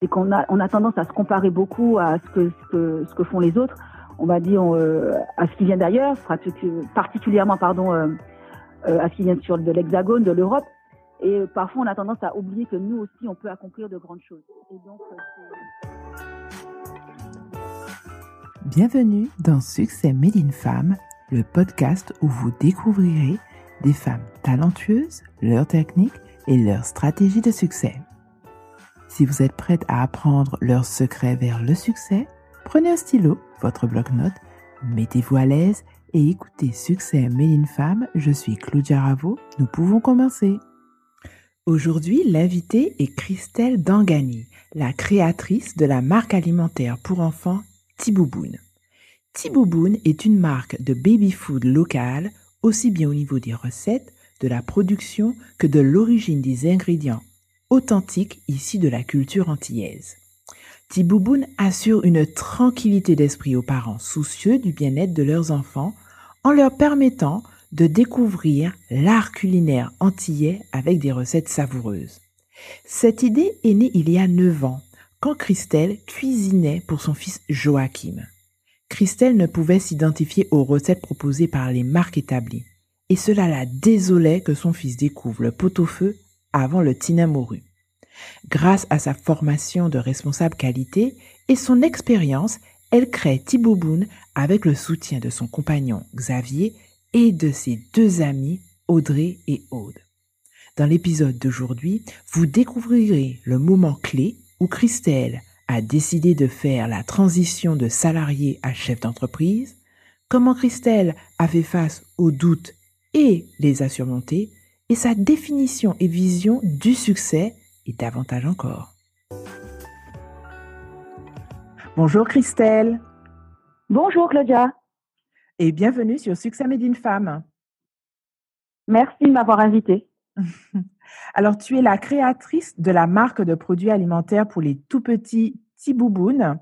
c'est qu'on a tendance à se comparer beaucoup à ce que font les autres. On va dire à ce qui vient d'ailleurs, particulièrement à ce qui vient de l'Hexagone, de l'Europe. Et parfois, on a tendance à oublier que nous aussi, on peut accomplir de grandes choses. Et donc, Bienvenue dans Succès Made in Femme, le podcast où vous découvrirez des femmes talentueuses, leurs techniques et leurs stratégies de succès. Si vous êtes prête à apprendre leurs secrets vers le succès, prenez un stylo, votre bloc-notes, mettez-vous à l'aise et écoutez Succès Made in Femme. Je suis Claudia Ravo. Nous pouvons commencer. Aujourd'hui, l'invitée est Christelle Dangani, la créatrice de la marque alimentaire pour enfants Tibouboune. Tibouboune est une marque de baby-food locale, aussi bien au niveau des recettes, de la production que de l'origine des ingrédients authentiques issus de la culture antillaise. Tibouboune assure une tranquillité d'esprit aux parents soucieux du bien-être de leurs enfants en leur permettant de découvrir l'art culinaire antillais avec des recettes savoureuses. Cette idée est née il y a 9 ans, quand Christelle cuisinait pour son fils Joachim. Christelle ne pouvait s'identifier aux recettes proposées par les marques établies, et cela la désolait que son fils découvre le pot-au-feu avant le tinamorru. Grâce à sa formation de responsable qualité et son expérience, elle crée Tibouboune avec le soutien de son compagnon Xavier et de ses 2 amis Audrey et Aude. Dans l'épisode d'aujourd'hui, vous découvrirez le moment clé où Christelle a décidé de faire la transition de salarié à chef d'entreprise, comment Christelle a fait face aux doutes et les a surmontés, et sa définition et vision du succès et davantage encore. Bonjour Christelle. bonjour Claudia. Et bienvenue sur Succès Made in Femme. Merci de m'avoir invitée. Alors, tu es la créatrice de la marque de produits alimentaires pour les tout petits Tibouboune.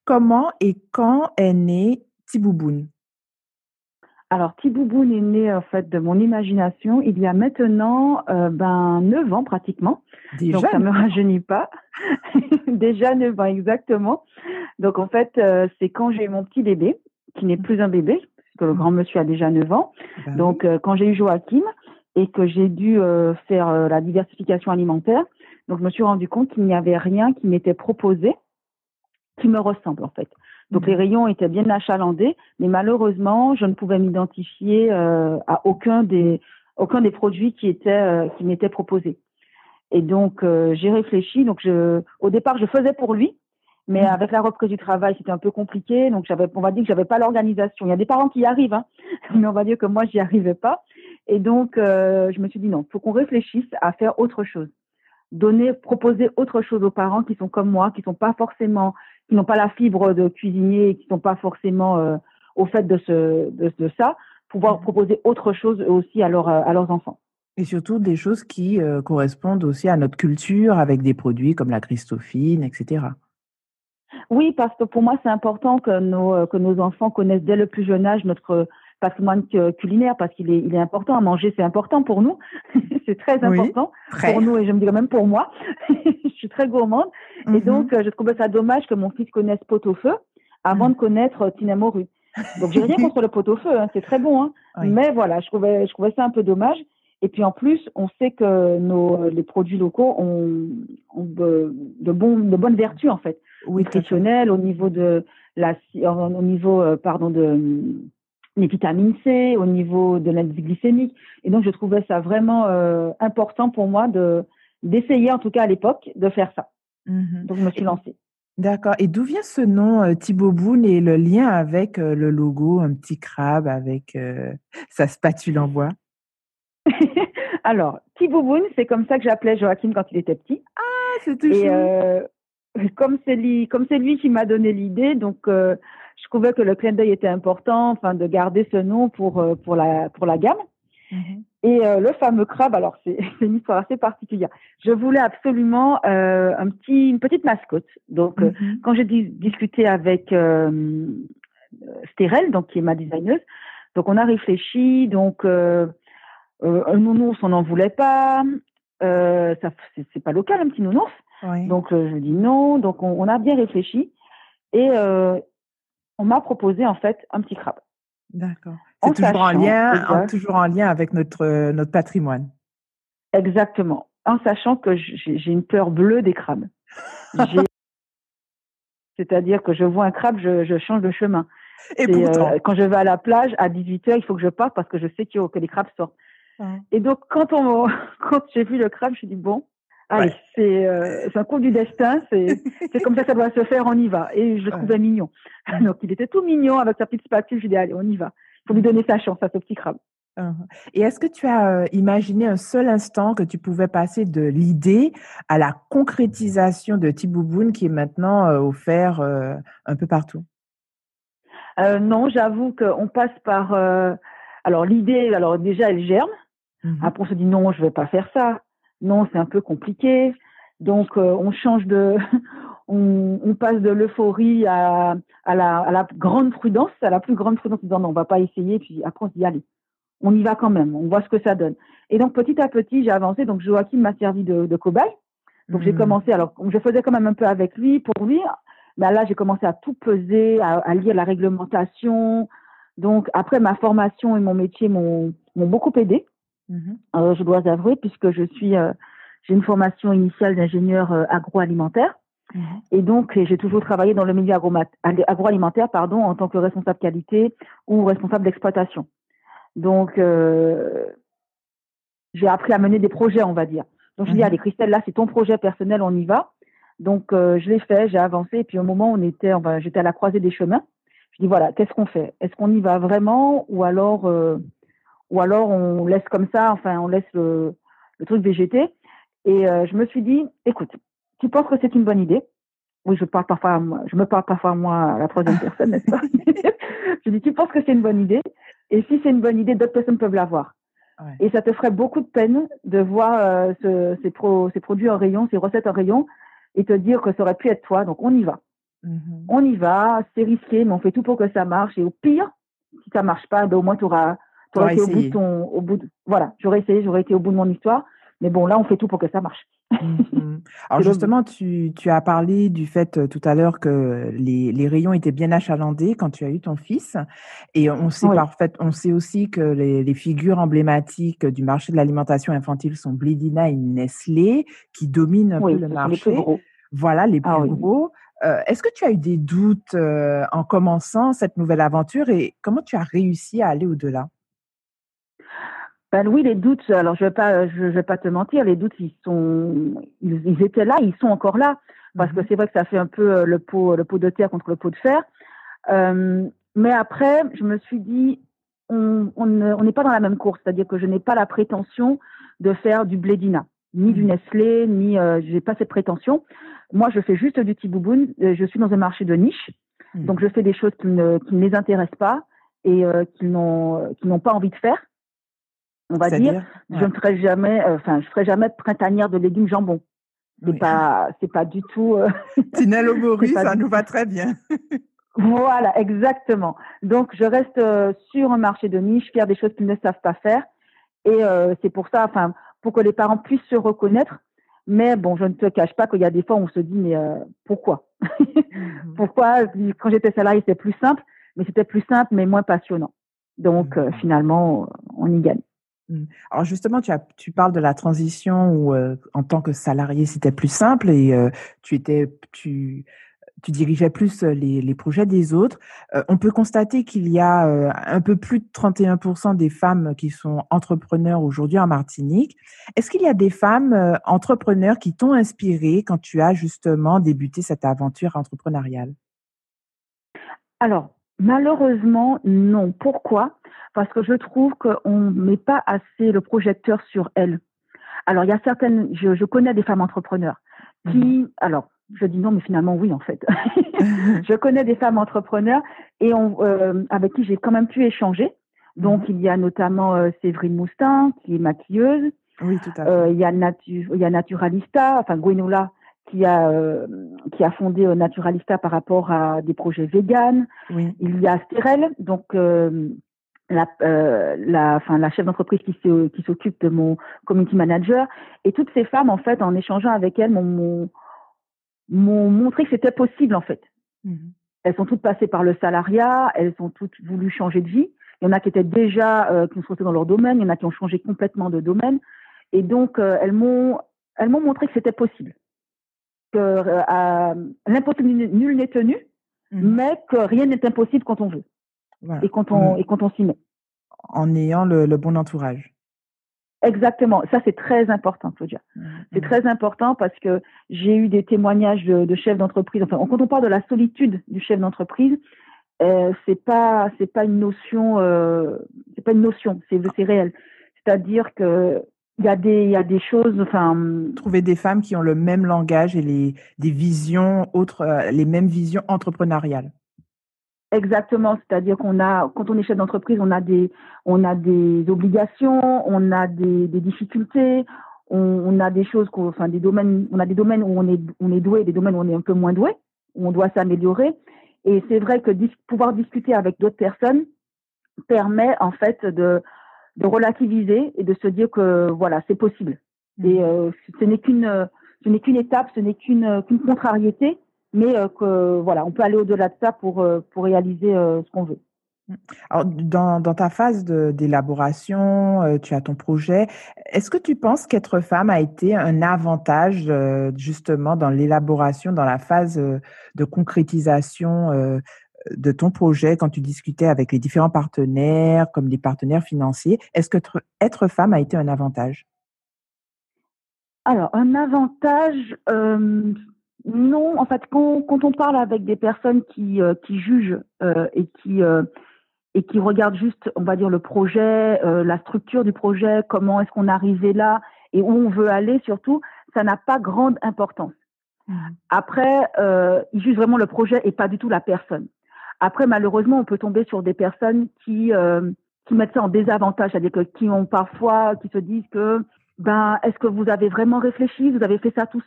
Comment et quand est né Tibouboune? Alors, Tibouboune est né en fait de mon imagination il y a maintenant 9 ans pratiquement. Déjà? Donc, ça ne me rajeunit pas. Déjà 9 ans, exactement. Donc, en fait, c'est quand j'ai eu mon petit bébé, qui n'est plus un bébé, parce que le grand monsieur a déjà 9 ans. Ben Donc, quand j'ai eu Joachim et que j'ai dû faire la diversification alimentaire, donc je me suis rendu compte qu'il n'y avait rien qui m'était proposé qui me ressemble en fait. Donc les rayons étaient bien achalandés, mais malheureusement, je ne pouvais m'identifier à aucun des produits qui m'étaient proposés. Et donc j'ai réfléchi. Donc au départ, je faisais pour lui, mais avec la reprise du travail, c'était un peu compliqué. Donc on va dire que j'avais pas l'organisation. Il y a des parents qui y arrivent, hein, mais on va dire que moi, j'y arrivais pas. Et donc je me suis dit non, il faut qu'on réfléchisse à faire autre chose. Proposer autre chose aux parents qui sont comme moi, qui n'ont pas la fibre de cuisinier et qui sont pas forcément au fait de ça, pouvoir proposer autre chose aussi à leurs enfants. Et surtout des choses qui correspondent aussi à notre culture avec des produits comme la Christophine, etc. Oui, parce que pour moi, c'est important que nos enfants connaissent dès le plus jeune âge notre patrimoine culinaire, parce qu'il est important à manger, c'est important pour nous, c'est très important pour nous et je me dirais même pour moi, je suis très gourmande et donc je trouvais ça dommage que mon fils connaisse pot-au-feu avant de connaître tinamorru. Donc j'ai rien contre le pot-au-feu, hein, c'est très bon, hein, mais voilà, je trouvais ça un peu dommage. Et puis en plus, on sait que les produits locaux ont de bonnes vertus en fait, nutritionnelles au niveau de les vitamines C, au niveau de l'indice glycémique. Et donc je trouvais ça vraiment important pour moi d'essayer, en tout cas à l'époque, de faire ça. Donc je me suis lancée. D'accord. Et d'où vient ce nom Tibouboune et le lien avec le logo, un petit crabe avec sa spatule en bois? Alors, Tibouboune, c'est comme ça que j'appelais Joachim quand il était petit. Ah, c'est tout chou. Et comme c'est lui qui m'a donné l'idée, donc je trouvais que le clin d'œil était important, enfin de garder ce nom pour la gamme. Et le fameux crabe, alors c'est une histoire assez particulière. Je voulais absolument une petite mascotte. Donc quand j'ai discuté avec Stérel, donc qui est ma designeuse, donc on a réfléchi, donc un nounours on n'en voulait pas, c'est pas local un petit nounours. Oui. Donc, je dis non. Donc, on a bien réfléchi et on m'a proposé, en fait, un petit crabe. D'accord. C'est En sachant, exact, toujours en lien avec notre patrimoine. exactement, en sachant que j'ai une peur bleue des crabes. C'est-à-dire que je vois un crabe, je change de chemin. Et pourtant. Quand je vais à la plage, à 18h, il faut que je parte parce que je sais que les crabes sortent. Hein. Et donc, quand j'ai vu le crabe, je me suis dit, bon, allez, Ouais. c'est un coup du destin, c'est comme ça doit se faire, on y va. Et je le Ouais. trouvais mignon. Mm. Donc, il était tout mignon avec sa petite spatule. Je lui ai dit, allez, on y va. Il faut lui Mm. donner sa chance à ce petit crabe. Et est-ce que tu as imaginé un seul instant que tu pouvais passer de l'idée à la concrétisation de Tibouboune qui est maintenant offert un peu partout? Non, j'avoue qu'on passe par. Alors, l'idée, alors déjà, elle germe. Mhm. Après, on se dit non, je vais pas faire ça. Non, c'est un peu compliqué. Donc, on change de, on passe de l'euphorie à la grande prudence, à la plus grande prudence, en disant non, on va pas essayer. Puis après, on se dit allez, on y va quand même, on voit ce que ça donne. Et donc, petit à petit, j'ai avancé. Donc, Joachim m'a servi de cobaye. Donc, j'ai Mm. commencé. Alors, je faisais quand même un peu avec lui pour lui. Mais là, j'ai commencé à tout peser, à lire la réglementation. Donc, après, ma formation et mon métier m'ont beaucoup aidé. Mhm. Je dois avouer, puisque j'ai une formation initiale d'ingénieur agroalimentaire. Mhm. Et donc, j'ai toujours travaillé dans le milieu agroalimentaire, pardon, en tant que responsable qualité ou responsable d'exploitation. Donc, j'ai appris à mener des projets, on va dire. Donc, je dis, allez, Mhm. Christelle, là, c'est ton projet personnel, on y va. Donc, je l'ai fait, j'ai avancé. Et puis, au moment où j'étais à la croisée des chemins, je dis, voilà, qu'est-ce qu'on fait? Est-ce qu'on y va vraiment ou alors on laisse comme ça, enfin, on laisse le truc végéter. Et je me suis dit, écoute, tu penses que c'est une bonne idée? Oui, je me parle parfois moi à la troisième personne, n'est-ce pas? Je dis, tu penses que c'est une bonne idée? Et si c'est une bonne idée, d'autres personnes peuvent l'avoir. Ouais. Et ça te ferait beaucoup de peine de voir ces produits en rayon, ces recettes en rayon, et te dire que ça aurait pu être toi. Donc on y va. Mhm. On y va, c'est risqué, mais on fait tout pour que ça marche. Et au pire, si ça marche pas, ben au moins tu auras T'auras été essayé. voilà, j'aurais essayé, j'aurais été au bout de mon histoire. Mais bon, là, on fait tout pour que ça marche. Mhm. Alors C'est le but. justement, tu as parlé du fait tout à l'heure que les rayons étaient bien achalandés quand tu as eu ton fils. Et Oui, on sait aussi que les figures emblématiques du marché de l'alimentation infantile sont Blédina et Nestlé, qui dominent un peu oui, le ce sont les plus marché. gros. Voilà, les Ah plus oui. gros. Est-ce que tu as eu des doutes en commençant cette nouvelle aventure et comment tu as réussi à aller au-delà? Ben oui, les doutes, alors je vais pas te mentir, les doutes, ils étaient là, ils sont encore là. Parce que Mhm. c'est vrai que ça fait un peu le pot de terre contre le pot de fer. Mais après, je me suis dit, on n'est pas dans la même course, c'est-à-dire que je n'ai pas la prétention de faire du Blédina, ni du Mhm. Nestlé, ni j'ai pas cette prétention. Moi, je fais juste du Tibouboune. Je suis dans un marché de niche, donc Mhm. je fais des choses qui ne les intéressent pas et qui n'ont pas envie de faire. On va dire, C'est-à-dire? je Ouais. ne ferai jamais, je ferai jamais printanière de légumes jambon. Oui. C'est pas du tout, Tinel c'est Mori, pas ça du nous tout. va très bien. Voilà, exactement. Donc, je reste sur un marché de niche, faire des choses qu'ils ne savent pas faire. Et c'est pour ça, enfin, pour que les parents puissent se reconnaître. Mais bon, je ne te cache pas qu'il y a des fois où on se dit, mais pourquoi? Mhm. Pourquoi? Quand j'étais salarié, c'était plus simple, mais c'était plus simple, mais moins passionnant. Donc, Mhm. finalement, on y gagne. Mm. Alors justement, tu parles de la transition où, en tant que salarié, c'était plus simple et tu étais, tu dirigeais plus les projets des autres. On peut constater qu'il y a un peu plus de 31% des femmes qui sont entrepreneurs aujourd'hui en Martinique. Est-ce qu'il y a des femmes entrepreneurs qui t'ont inspiré quand tu as justement débuté cette aventure entrepreneuriale? Alors, malheureusement, non. Pourquoi? Parce que je trouve qu'on ne met pas assez le projecteur sur elles. Alors, il y a je connais des femmes entrepreneurs Mhm. alors, je dis non, mais finalement, oui, en fait. Je connais des femmes entrepreneurs avec qui j'ai quand même pu échanger. Donc, Mhm. il y a notamment Séverine Moustin, qui est maquilleuse. Oui, tout à fait. Il y a Naturalista, enfin, Gwenola, qui a fondé Naturalista par rapport à des projets véganes. Oui. Il y a Styrel, donc la chef d'entreprise qui s'occupe de mon community manager. Et toutes ces femmes, en fait, en échangeant avec elles, m'ont montré que c'était possible en fait. Mhm. Elles sont toutes passées par le salariat, elles ont toutes voulu changer de vie. Il y en a qui étaient déjà qui sont restées dans leur domaine, il y en a qui ont changé complètement de domaine. Et donc elles m'ont montré que c'était possible, que l'impossible nul n'est tenu, mais que rien n'est impossible quand on veut Voilà. et quand on s'y met. En ayant le bon entourage. Exactement, ça c'est très important, Claudia. C'est très important parce que j'ai eu des témoignages de chefs d'entreprise. Enfin, quand on parle de la solitude du chef d'entreprise, c'est pas une notion, c'est réel. C'est-à-dire que il y a des choses, enfin. Trouver des femmes qui ont le même langage et des visions autres, les mêmes visions entrepreneuriales. Exactement, c'est-à-dire quand on est chef d'entreprise, on a des obligations, on a des difficultés, on a des choses, des domaines, on a des domaines où on est doué, des domaines où on est un peu moins doué, où on doit s'améliorer. Et c'est vrai que pouvoir discuter avec d'autres personnes permet en fait de relativiser et de se dire que voilà, c'est possible. Et ce n'est qu'une étape, ce n'est qu'une contrariété, mais que voilà, on peut aller au-delà de ça pour réaliser ce qu'on veut. Alors, dans ta phase d'élaboration, tu as ton projet. Est-ce que tu penses qu'être femme a été un avantage, justement dans l'élaboration, dans la phase de concrétisation de ton projet, quand tu discutais avec les différents partenaires, comme les partenaires financiers? Est-ce que être femme a été un avantage? Alors, un avantage, non. En fait, quand on parle avec des personnes qui jugent et qui regardent juste, on va dire, le projet, la structure du projet, comment est-ce qu'on est arrivé là et où on veut aller surtout, ça n'a pas grande importance. Après, ils jugent vraiment le projet et pas du tout la personne. Après, malheureusement, on peut tomber sur des personnes qui mettent ça en désavantage, c'est-à-dire qui se disent que est-ce que vous avez vraiment réfléchi, vous avez fait ça toute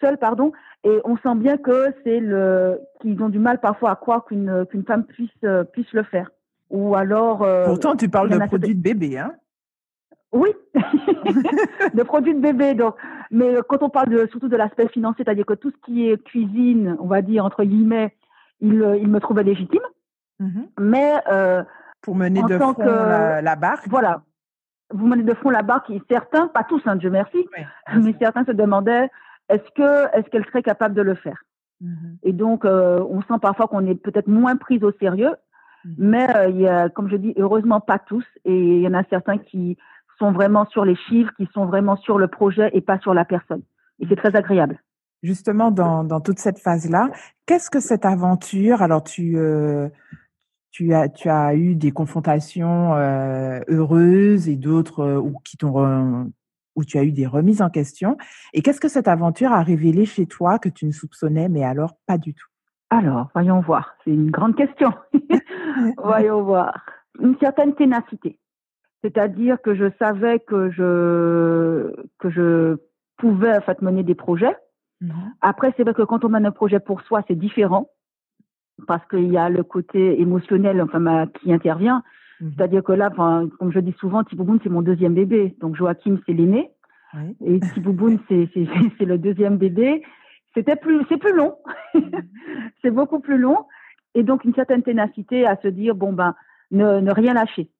seule, pardon, et on sent bien que qu'ils ont du mal parfois à croire qu'une femme puisse le faire. Ou alors. Pourtant, tu parles de produits de bébé, hein? Oui, de produits de bébé. Donc, mais quand on parle surtout de l'aspect financier, c'est-à-dire que tout ce qui est cuisine, on va dire entre guillemets, il me trouvait légitime. Mais pour mener de front la barque. Voilà, vous menez de front la barque. Et certains, pas tous, hein, Dieu merci, mais certains se demandaient est-ce qu'elle serait capable de le faire. Et donc, on sent parfois qu'on est peut-être moins prise au sérieux. Mais il y a, comme je dis, heureusement pas tous, et il y en a certains qui sont vraiment sur les chiffres, qui sont vraiment sur le projet et pas sur la personne. Et c'est très agréable. Justement, dans toute cette phase-là, qu'est-ce que cette aventure? Alors, tu as eu des confrontations heureuses et d'autres où tu as eu des remises en question. Et qu'est-ce que cette aventure a révélé chez toi que tu ne soupçonnais, mais alors pas du tout? Alors, voyons voir. C'est une grande question. Voyons voir. Une certaine ténacité. C'est-à-dire que je savais que je pouvais en fait mener des projets. Après, c'est vrai que quand on mène un projet pour soi, c'est différent parce qu'il y a le côté émotionnel qui intervient. C'est-à-dire que là, comme je dis souvent, Tibouboune, c'est mon deuxième bébé. Donc, Joachim, c'est l'aîné. Oui. Et Tibouboune, c'est le deuxième bébé. C'est plus long. C'est beaucoup plus long. Et donc, une certaine ténacité à se dire, ne rien lâcher.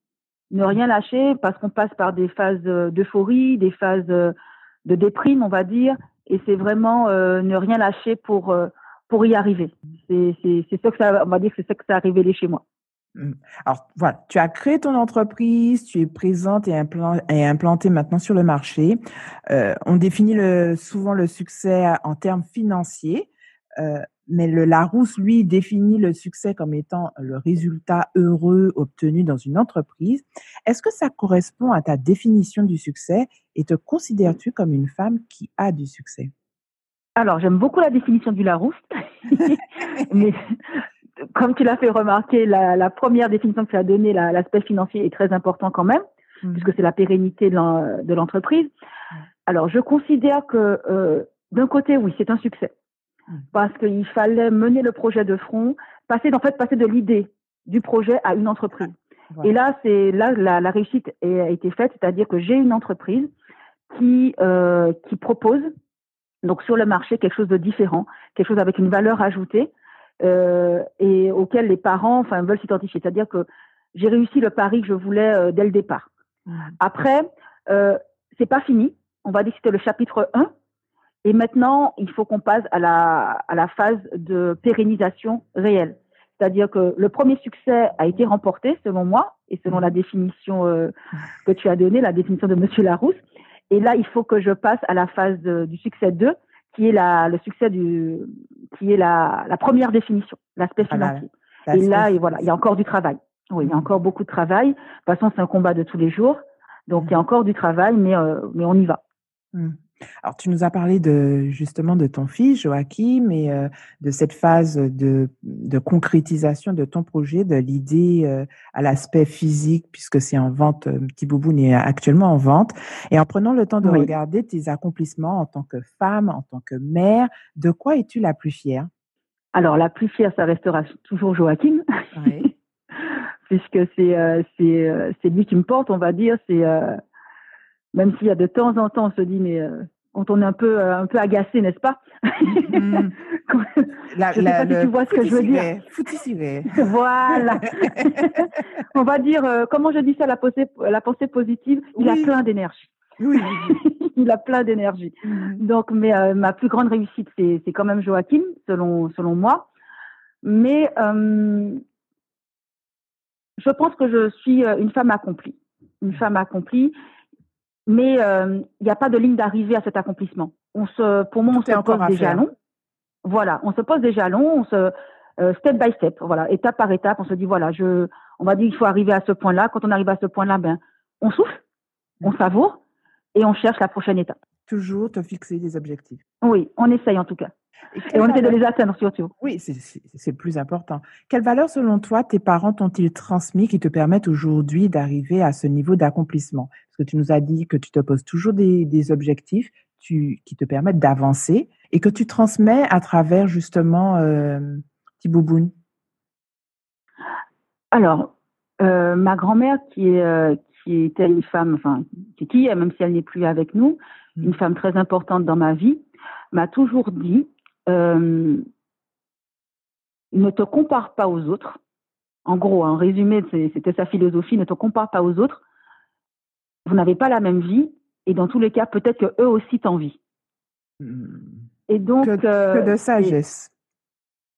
Ne rien lâcher parce qu'on passe par des phases d'euphorie, des phases de déprime, on va dire. Et c'est vraiment ne rien lâcher pour y arriver. C'est ça que ça, on va dire que c'est ça que ça a révélé chez moi. Alors voilà, tu as créé ton entreprise, tu es présente et implantée maintenant sur le marché. On définit souvent le succès en termes financiers, mais le Larousse, lui, définit le succès comme étant le résultat heureux obtenu dans une entreprise. Est-ce que ça correspond à ta définition du succès et te considères-tu comme une femme qui a du succès? Alors, j'aime beaucoup la définition du Larousse, mais comme tu l'as fait remarquer, la première définition que tu as donnée, l'aspect financier est très important quand même, puisque c'est la pérennité de l'entreprise. Alors, je considère que d'un côté, oui, c'est un succès, parce qu'il fallait mener le projet de front, passer de l'idée du projet à une entreprise. Voilà. Et là, la réussite a été faite, c'est-à-dire que j'ai une entreprise qui propose Donc sur le marché, quelque chose de différent, quelque chose avec une valeur ajoutée et auquel les parents veulent s'identifier. C'est-à-dire que j'ai réussi le pari que je voulais dès le départ. Après, c'est pas fini. On va dire que c'était le chapitre 1. Et maintenant, il faut qu'on passe à la phase de pérennisation réelle. C'est-à-dire que le premier succès a été remporté, selon moi, et selon la définition que tu as donnée, la définition de Monsieur Larousse. Et là, il faut que je passe à la phase du succès 2, qui est le succès qui est la première définition, l'aspect financier. Et là, voilà, il y a encore du travail. Oui, il y a encore beaucoup de travail. De toute façon, c'est un combat de tous les jours. Donc, il y a encore du travail, mais on y va. Alors, tu nous as parlé justement de ton fils, Joachim, et de cette phase de concrétisation de ton projet, de l'idée à l'aspect physique, puisque c'est en vente, Petit Bouboune est actuellement en vente. Et en prenant le temps de regarder tes accomplissements en tant que femme, en tant que mère, de quoi es-tu la plus fière? Alors, la plus fière, ça restera toujours Joachim. Oui. Puisque c'est lui qui me porte, on va dire. Même s'il y a de temps en temps, on se dit, mais quand on est un peu agacé, n'est-ce pas? Je sais pas si tu vois ce que je veux dire. Voilà. On va dire, comment je dis ça, la pensée positive, il a plein d'énergie. Oui. Il a plein d'énergie. Donc, mais ma plus grande réussite, c'est quand même Joachim, selon moi. Mais je pense que je suis une femme accomplie. Une femme accomplie. Mais il n'y a pas de ligne d'arrivée à cet accomplissement. Pour moi, on se pose des jalons. Voilà, on se pose des jalons, step by step, voilà, étape par étape, on se dit voilà, on va dire qu'il faut arriver à ce point-là. Quand on arrive à ce point-là, on souffle, on savoure et on cherche la prochaine étape. Toujours te fixer des objectifs. Oui, on essaye en tout cas. Et on essaie de les atteindre surtout. Oui, c'est le plus important. Quelles valeurs, selon toi, tes parents t'ont-ils transmis qui te permettent aujourd'hui d'arriver à ce niveau d'accomplissement? Parce que tu nous as dit que tu te poses toujours des objectifs qui te permettent d'avancer et que tu transmets à travers justement Petit Bouboune. Alors, ma grand-mère qui était une femme, qui est, même si elle n'est plus avec nous, une femme très importante dans ma vie, m'a toujours dit ne te compare pas aux autres. En gros, en résumé, c'était sa philosophie, ne te compare pas aux autres. Vous n'avez pas la même vie et dans tous les cas, peut-être qu'eux aussi t'envient. Et donc, que de sagesse.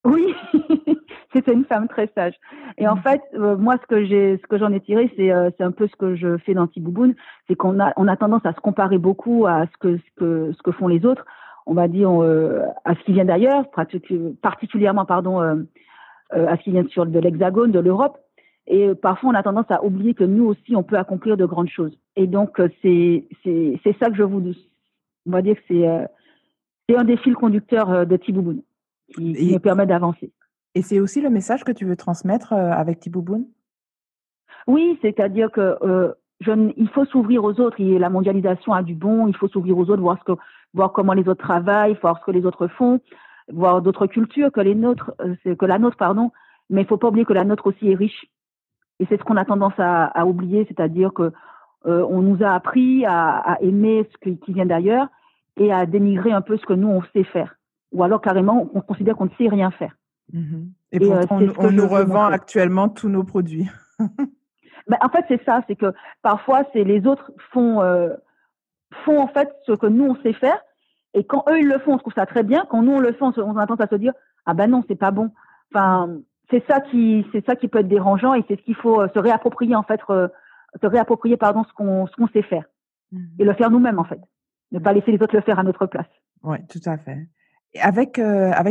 Oui, c'était une femme très sage. Et en fait, moi, ce que j'en ai tiré, c'est un peu ce que je fais dans Petit Bouboune, c'est qu'on a tendance à se comparer beaucoup à ce que font les autres. On va dire à ce qui vient d'ailleurs, particulièrement à ce qui vient de l'Hexagone, de l'Europe. Et parfois, on a tendance à oublier que nous aussi, on peut accomplir de grandes choses. Et donc, c'est ça que on va dire que c'est un des fils conducteurs de Petit Bouboune qui me permet d'avancer. Et c'est aussi le message que tu veux transmettre avec Petit Bouboune? Oui, c'est-à-dire que il faut s'ouvrir aux autres. La mondialisation a du bon. Il faut s'ouvrir aux autres, voir comment les autres travaillent, voir ce que les autres font, voir d'autres cultures que la nôtre, pardon. Mais il faut pas oublier que la nôtre aussi est riche. Et c'est ce qu'on a tendance à oublier, c'est-à-dire que on nous a appris à aimer ce qui vient d'ailleurs et à dénigrer un peu ce que nous on sait faire. Ou alors carrément, on considère qu'on ne sait rien faire. Et pourtant, on nous revend actuellement tous nos produits. En fait, c'est ça, c'est que parfois, les autres font en fait ce que nous, on sait faire. Et quand eux, ils le font, on trouve ça très bien. Quand nous, on le fait, on a tendance à se dire « Ah ben non, c'est pas bon ». Enfin, c'est ça qui peut être dérangeant et c'est ce qu'il faut se réapproprier, en fait, ce qu'on sait faire. Et le faire nous-mêmes, en fait. Ne pas laisser les autres le faire à notre place. Oui, tout à fait. Et avec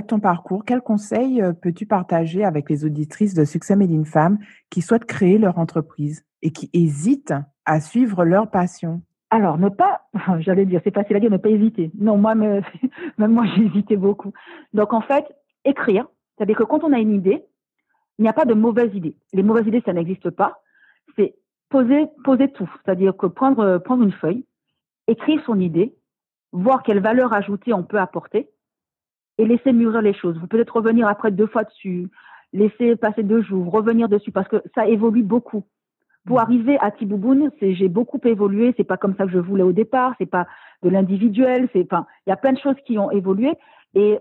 ton parcours, quels conseils peux-tu partager avec les auditrices de Succès Made in Femme qui souhaitent créer leur entreprise et qui hésitent à suivre leur passion? Alors, j'allais dire, c'est facile à dire, ne pas hésiter. Non, même moi, j'ai hésité beaucoup. Donc, en fait, écrire. C'est-à-dire que quand on a une idée, il n'y a pas de mauvaise idée. Les mauvaises idées, ça n'existe pas. C'est poser tout. C'est-à-dire que prendre une feuille, écrire son idée, voir quelle valeur ajoutée on peut apporter et laisser mûrir les choses. Vous pouvez peut-être revenir après 2 fois dessus, laisser passer 2 jours, revenir dessus parce que ça évolue beaucoup. Pour arriver à Tibouboune, j'ai beaucoup évolué. C'est pas comme ça que je voulais au départ. C'est pas de l'individuel. Il y a plein de choses qui ont évolué et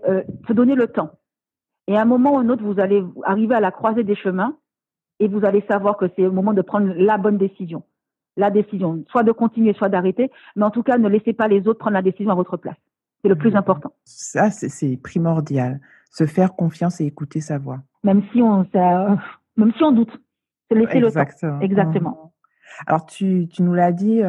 se donner le temps. Et à un moment ou un autre, vous allez arriver à la croisée des chemins et vous allez savoir que c'est le moment de prendre la bonne décision. La décision, soit de continuer, soit d'arrêter. Mais en tout cas, ne laissez pas les autres prendre la décision à votre place. C'est le plus important. Ça, c'est primordial. Se faire confiance et écouter sa voix. Même si on doute. Se laisser le temps. Exactement. Alors, tu nous l'as dit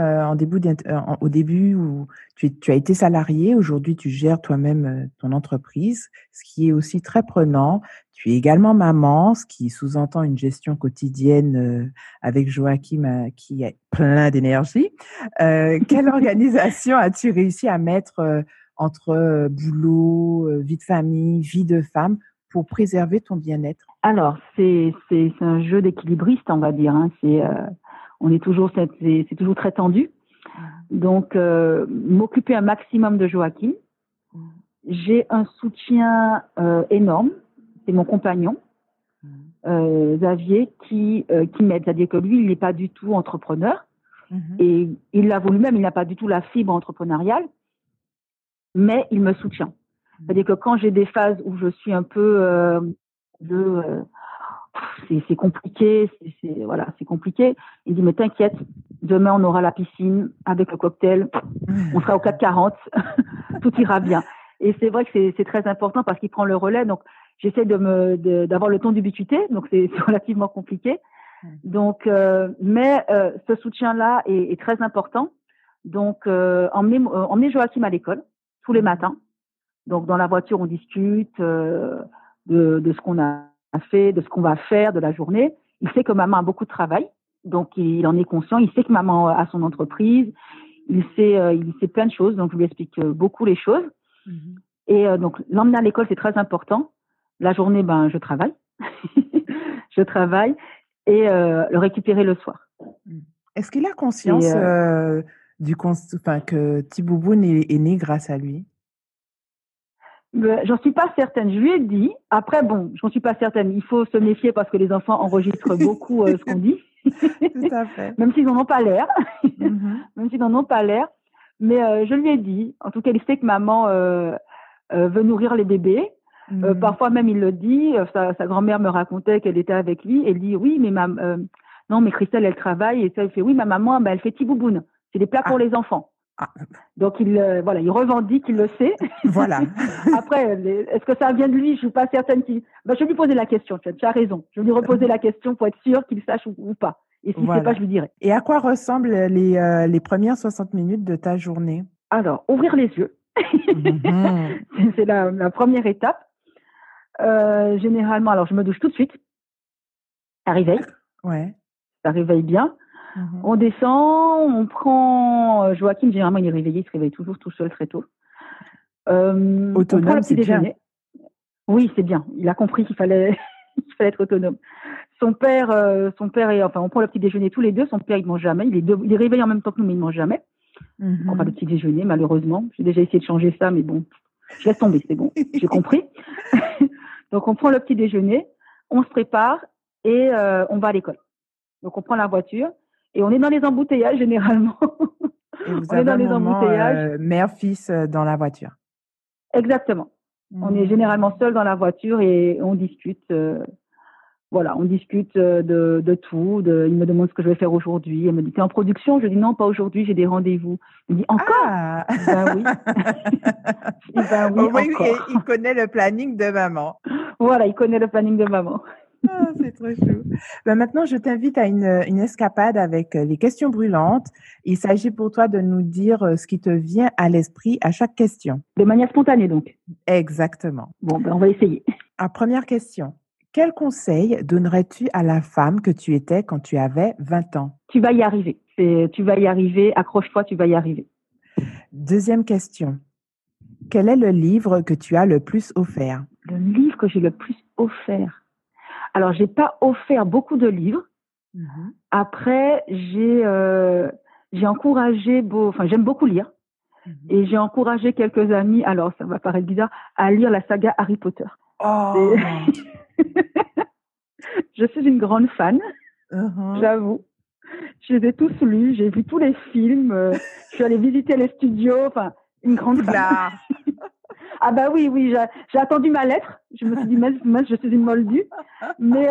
au début où tu as été salarié. Aujourd'hui, tu gères toi-même ton entreprise, ce qui est aussi très prenant. Tu es également maman, ce qui sous-entend une gestion quotidienne avec Joachim qui est plein d'énergie. Quelle organisation as-tu réussi à mettre entre boulot, vie de famille, vie de femme pour préserver ton bien-être? Alors, c'est un jeu d'équilibriste, on va dire. C'est toujours très tendu. Donc, m'occuper un maximum de Joachim. J'ai un soutien énorme. C'est mon compagnon, Xavier, qui m'aide. C'est-à-dire que lui, il n'est pas du tout entrepreneur. Et il l'avoue lui-même, il n'a pas du tout la fibre entrepreneuriale, mais il me soutient. C'est-à-dire que quand j'ai des phases où je suis un peu c'est compliqué, c'est compliqué. Il dit, mais t'inquiète, demain on aura la piscine avec le cocktail, on sera au 4,40, tout ira bien. Et c'est vrai que c'est très important parce qu'il prend le relais. Donc, j'essaie d'avoir le ton d'ubiquité, donc c'est relativement compliqué. Donc, mais ce soutien-là est très important. Donc, emmener Joachim à l'école tous les matins. Donc, dans la voiture, on discute de ce qu'on a fait, de ce qu'on va faire de la journée. Il sait que maman a beaucoup de travail, donc il en est conscient. Il sait que maman a son entreprise. Il sait plein de choses, donc je lui explique beaucoup les choses. Et donc, l'emmener à l'école, c'est très important. La journée, je travaille. Je travaille et le récupérer le soir. Est-ce qu'il a conscience que Tibouboune est né grâce à lui? J'en suis pas certaine. Je lui ai dit. Après, j'en suis pas certaine. Il faut se méfier parce que les enfants enregistrent beaucoup ce qu'on dit. Tout à fait. Même s'ils n'en ont pas l'air. Même s'ils n'en ont pas l'air. Mais je lui ai dit. En tout cas, il sait que maman veut nourrir les bébés. Parfois même, il le dit. Sa grand-mère me racontait qu'elle était avec lui. Elle dit, oui, mais non, mais Christelle, elle travaille. Et ça, il fait, oui, ma maman, elle fait Tibouboune. C'est des plats pour les enfants. Donc, il revendique, il le sait. Voilà. Après, est-ce que ça vient de lui? Je suis pas certaine qu'il... je vais lui poser la question, tu as raison. Je vais lui reposer la question pour être sûre qu'il sache ou pas. Et si c'est pas, je lui dirai. Et à quoi ressemblent les premières 60 minutes de ta journée? Alors, ouvrir les yeux. C'est la première étape. Généralement, alors je me douche tout de suite. Ça réveille. Ouais. Ça réveille bien. On descend, on prend Joachim, généralement il est réveillé, il se réveille toujours tout seul très tôt. Autonome, on prend le petit déjeuner. Oui, c'est bien. Il a compris qu'il fallait être autonome. Son père on prend le petit déjeuner tous les deux. Son père, il mange jamais. Il est réveillé en même temps que nous, mais il mange jamais. Enfin, le petit déjeuner, malheureusement. J'ai déjà essayé de changer ça, mais bon, je laisse tomber, c'est bon. J'ai compris. Donc, on prend le petit déjeuner, on se prépare et on va à l'école. Donc, on prend la voiture. Et on est dans les embouteillages, généralement. Et vous avez un moment mère-fils dans la voiture. Exactement. On est généralement seul dans la voiture et on discute. On discute de tout. Il me demande ce que je vais faire aujourd'hui. Elle me dit, t'es en production? Je dis, non, pas aujourd'hui, j'ai des rendez-vous. Il me dit, encore? Ben oui. Je dis, ben oui, encore. Et il connaît le planning de maman. Voilà, il connaît le planning de maman. C'est trop chou. Maintenant, je t'invite à une escapade avec les questions brûlantes. Il s'agit pour toi de nous dire ce qui te vient à l'esprit à chaque question. De manière spontanée, donc. Exactement. Bon, on va essayer. Première question. Quel conseil donnerais-tu à la femme que tu étais quand tu avais 20 ans? Tu vas y arriver. Tu vas y arriver. Accroche-toi, tu vas y arriver. Deuxième question. Quel est le livre que tu as le plus offert? Le livre que j'ai le plus offert. Alors, j'ai pas offert beaucoup de livres. Après, j'ai encouragé, j'aime beaucoup lire. Et j'ai encouragé quelques amis, alors ça va paraître bizarre, à lire la saga Harry Potter. Oh. Je suis une grande fan, j'avoue. je les ai tous lus, j'ai vu tous les films, je suis allée visiter les studios, enfin, une grande fan. Poudlard. Ah bah oui, j'ai attendu ma lettre. Je me suis dit, mince, je suis une moldue. Mais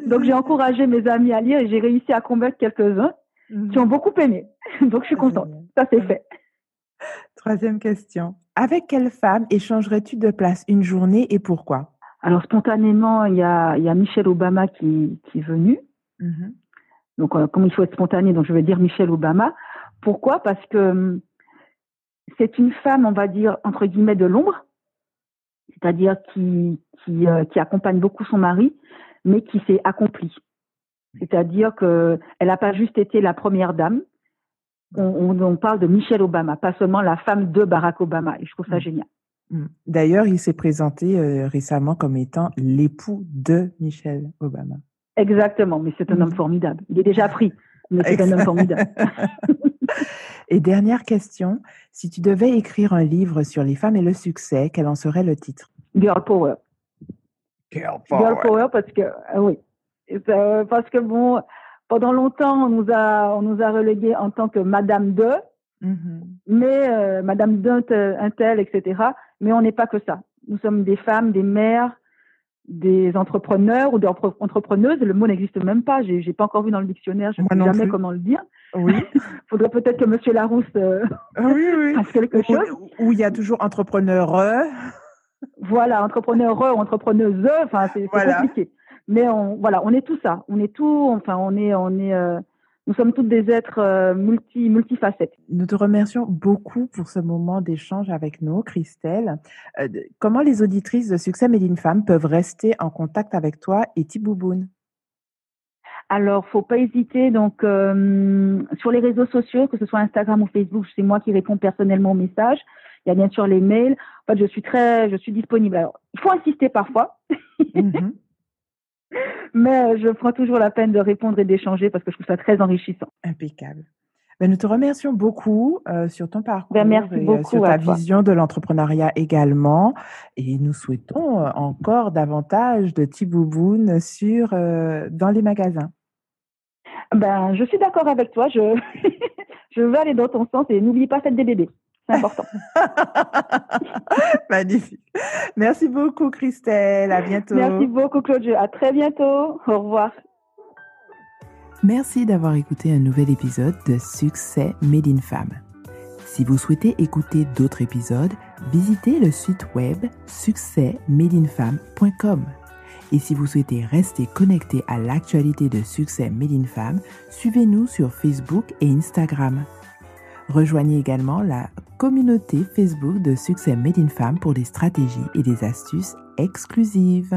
donc j'ai encouragé mes amis à lire et j'ai réussi à convaincre quelques-uns qui ont beaucoup aimé. Donc je suis contente. Ça c'est fait. Troisième question. Avec quelle femme échangerais-tu de place une journée et pourquoi? Alors spontanément, il y a Michelle Obama qui est venue. Donc comme il faut être spontané, donc je vais dire Michelle Obama. Pourquoi? Parce que c'est une femme, on va dire, entre guillemets, de l'ombre, c'est-à-dire qui accompagne beaucoup son mari, mais qui s'est accomplie. C'est-à-dire qu'elle n'a pas juste été la première dame. On parle de Michelle Obama, pas seulement la femme de Barack Obama. Et je trouve ça génial. D'ailleurs, il s'est présenté récemment comme étant l'époux de Michelle Obama. Exactement, mais c'est un homme formidable. Il est déjà pris, mais c'est un homme formidable. Et dernière question, si tu devais écrire un livre sur les femmes et le succès, quel en serait le titre? Girl Power. Girl Power. Girl Power parce que, oui. Parce que bon, pendant longtemps, on nous a relégués en tant que Madame de, mais Madame d'un tel, etc. Mais on n'est pas que ça. Nous sommes des femmes, des mères, des entrepreneurs ou des entrepreneuses. Le mot n'existe même pas. J'ai pas encore vu dans le dictionnaire. Je ne sais jamais comment le dire. Oui. Faudrait peut-être que Monsieur Larousse fasse quelque chose. Où il y a toujours entrepreneur. Voilà, entrepreneur ou entrepreneuse. Enfin, c'est compliqué. Mais on est tout ça. On est tout. Enfin, nous sommes toutes des êtres multifacettes. Nous te remercions beaucoup pour ce moment d'échange avec nous, Christelle. Comment les auditrices de Succès Made in Femme peuvent rester en contact avec toi et Tibouboune? Alors, faut pas hésiter. Donc, sur les réseaux sociaux, que ce soit Instagram ou Facebook, c'est moi qui réponds personnellement aux messages. Il y a bien sûr les mails. En fait, je suis disponible. Alors, il faut insister parfois. Mais je prends toujours la peine de répondre et d'échanger parce que je trouve ça très enrichissant. Impeccable. Nous te remercions beaucoup sur ton parcours merci beaucoup sur ta vision de l'entrepreneuriat également. Et nous souhaitons encore davantage de Tibouboune dans les magasins. Je suis d'accord avec toi. Je veux aller dans ton sens et n'oublie pas, faites des bébés. C'est important. Magnifique. Merci beaucoup, Christelle. À bientôt. Merci beaucoup, Claude. À très bientôt. Au revoir. Merci d'avoir écouté un nouvel épisode de Succès Made in Femme. Si vous souhaitez écouter d'autres épisodes, visitez le site web succèsmadeinfemme.com. Et si vous souhaitez rester connecté à l'actualité de Succès Made in Femme, suivez-nous sur Facebook et Instagram. Rejoignez également la communauté Facebook de Succès Made in Femme pour des stratégies et des astuces exclusives.